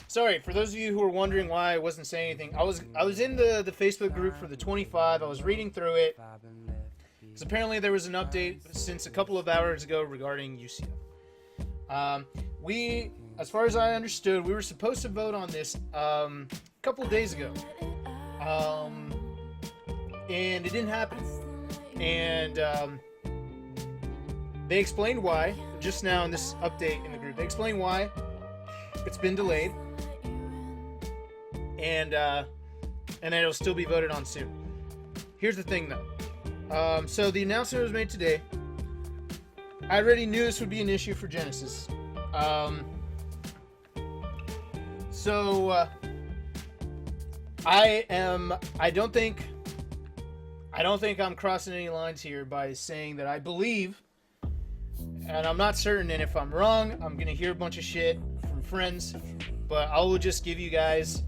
Sorry, for those of you who are wondering why I wasn't saying anything, I was in the Facebook group for the 25. I was reading through it. Because apparently there was an update since a couple of hours ago regarding UCF. As far as I understood, we were supposed to vote on this a couple of days ago. And it didn't happen. And they explained why, just now in this update in the group. They explained why it's been delayed. And it'll still be voted on soon. Here's the thing, though. So the announcement was made today. I already knew this would be an issue for Genesis. I don't think I'm crossing any lines here by saying that I believe, and I'm not certain, and if I'm wrong, I'm gonna hear a bunch of shit from friends, but I will just give you guys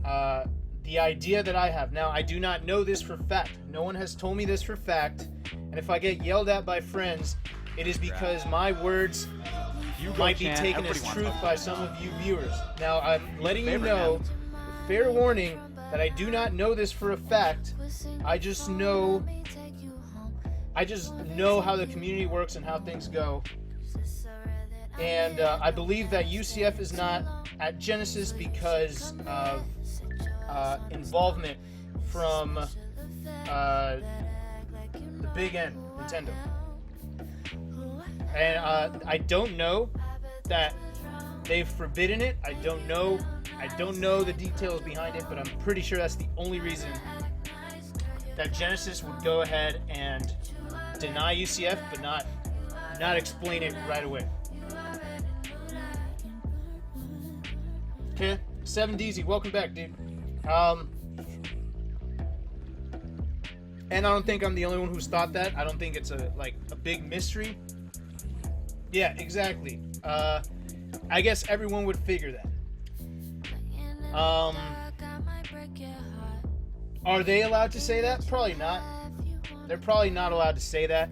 the idea that I have. Now, I do not know this for fact. No one has told me this for fact, and if I get yelled at by friends, it is because my words might be taken as truth by some of you viewers. Now, I'm letting you know, fair warning, that I do not know this for a fact. I just know how the community works and how things go. And I believe that UCF is not at Genesis because of involvement from the big N, Nintendo. And I don't know that they've forbidden it. I don't know the details behind it, but I'm pretty sure that's the only reason that Genesis would go ahead and deny UCF, but not explain it right away. Okay, 7DZ, welcome back, dude. And I don't think I'm the only one who's thought that. I don't think it's a big mystery. Yeah, exactly. I guess everyone would figure that. Are they allowed to say that? Probably not. They're probably not allowed to say that.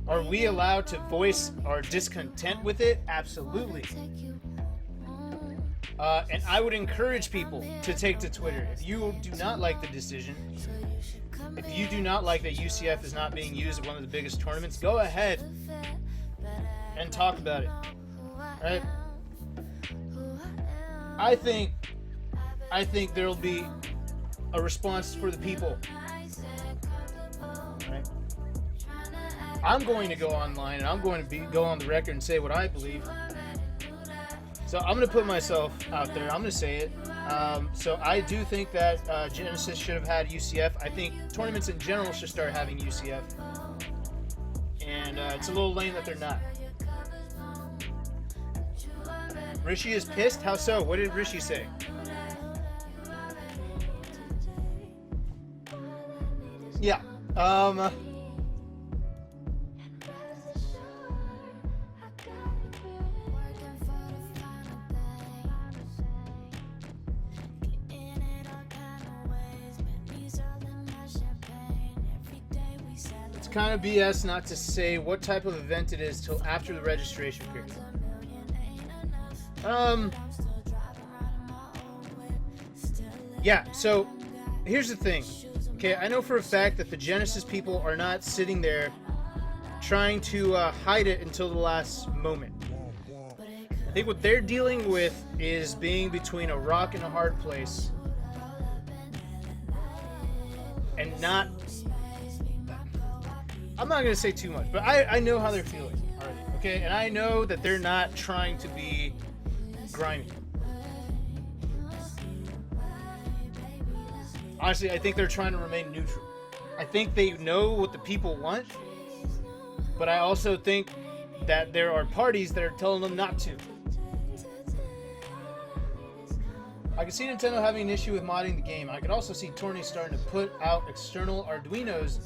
Are we allowed to voice our discontent with it? Absolutely. And I would encourage people to take to Twitter. If you do not like the decision, if you do not like that UCF is not being used at one of the biggest tournaments, go ahead and talk about it. Right? I think there'll be a response for the people. Right? I'm going to go online and I'm going to go on the record and say what I believe. So I'm going to put myself out there. I'm going to say it. So I do think that Genesis should have had UCF. I think tournaments in general should start having UCF. And it's a little lame that they're not. Rishi is pissed? How so? What did Rishi say? Yeah. It's kind of BS not to say what type of event it is till after the registration period. Yeah, so here's the thing. Okay, I know for a fact that the Genesis people are not sitting there trying to hide it until the last moment. I think what they're dealing with is being between a rock and a hard place and not... I'm not going to say too much, but I know how they're feeling already, okay? And I know that they're not trying to be grimy. Honestly, I think they're trying to remain neutral. I think they know what the people want, but I also think that there are parties that are telling them not to. I can see Nintendo having an issue with modding the game. I could also see Tourney starting to put out external Arduinos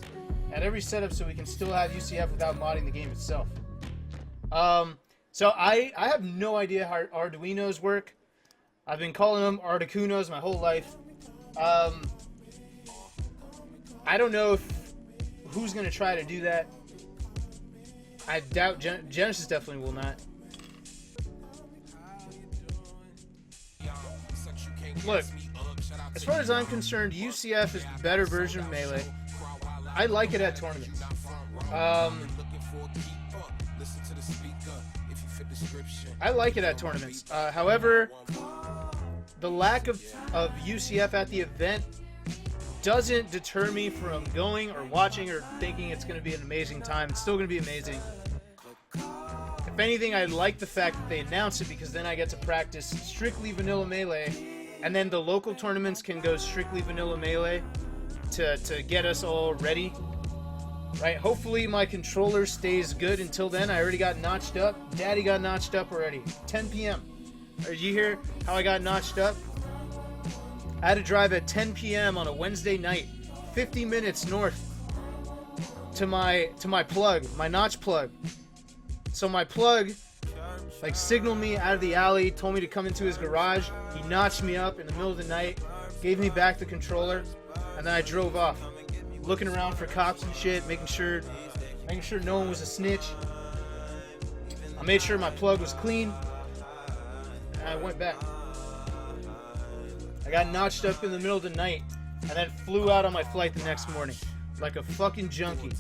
at every setup so we can still have UCF without modding the game itself. So I have no idea how Arduinos work. I've been calling them Articunos my whole life. I don't know who's going to try to do that. I doubt Genesis definitely will not. look, as far as I'm concerned, UCF is the better version of Melee. I like it at tournaments. I like it at tournaments. However, the lack of UCF at the event doesn't deter me from going or watching or thinking it's going to be an amazing time. It's still going to be amazing. If anything, I like the fact that they announced it because then I get to practice strictly vanilla Melee, and then the local tournaments can go strictly vanilla Melee to get us all ready. Right? Hopefully my controller stays good until then. I already got notched up. Daddy got notched up already. 10 p.m. Did you hear how I got notched up? I had to drive at 10 p.m. on a Wednesday night, 50 minutes north to my plug, my notch plug. So my plug, like, signaled me out of the alley, told me to come into his garage. He notched me up in the middle of the night, gave me back the controller, and then I drove off, looking around for cops and shit, making sure no one was a snitch. I made sure my plug was clean, and I went back. I got notched up in the middle of the night, and then flew out on my flight the next morning, like a fucking junkie.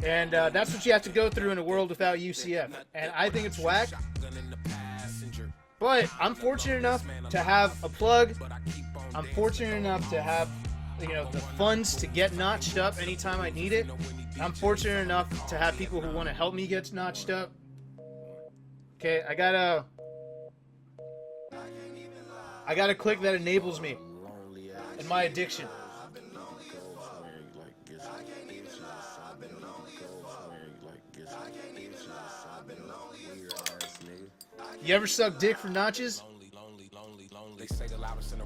And that's what you have to go through in a world without UCF. And I think it's whack. But I'm fortunate enough to have a plug. I'm fortunate enough to have, the funds to get notched up anytime I need it. I'm fortunate enough to have people who want to help me get notched up. Okay, I got a click that enables me in my addiction. You ever suck dick for notches?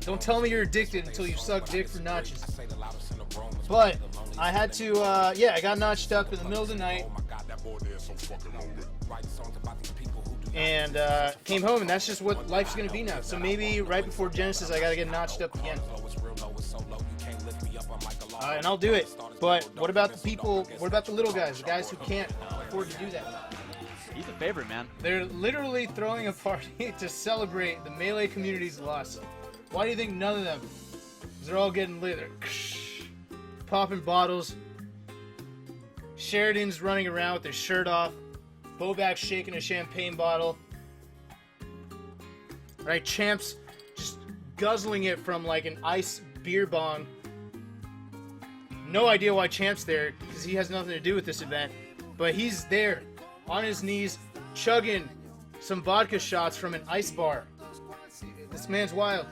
Don't tell me you're addicted until you suck dick for notches. But I had to, I got notched up in the middle of the night. And came home, and that's just what life's gonna be now. So maybe right before Genesis, I gotta get notched up again. And I'll do it. But what about the people? What about the little guys? The guys who can't afford to do that? He's a favorite, man. They're literally throwing a party to celebrate the Melee community's loss. Why do you think none of them? Because they're all getting lit. They're popping bottles. Sheridan's running around with his shirt off. Bobak's shaking a champagne bottle. Right, Champ's just guzzling it from like an ice beer bong. No idea why Champ's there, because he has nothing to do with this event. But he's there, on his knees, chugging some vodka shots from an ice bar. This man's wild.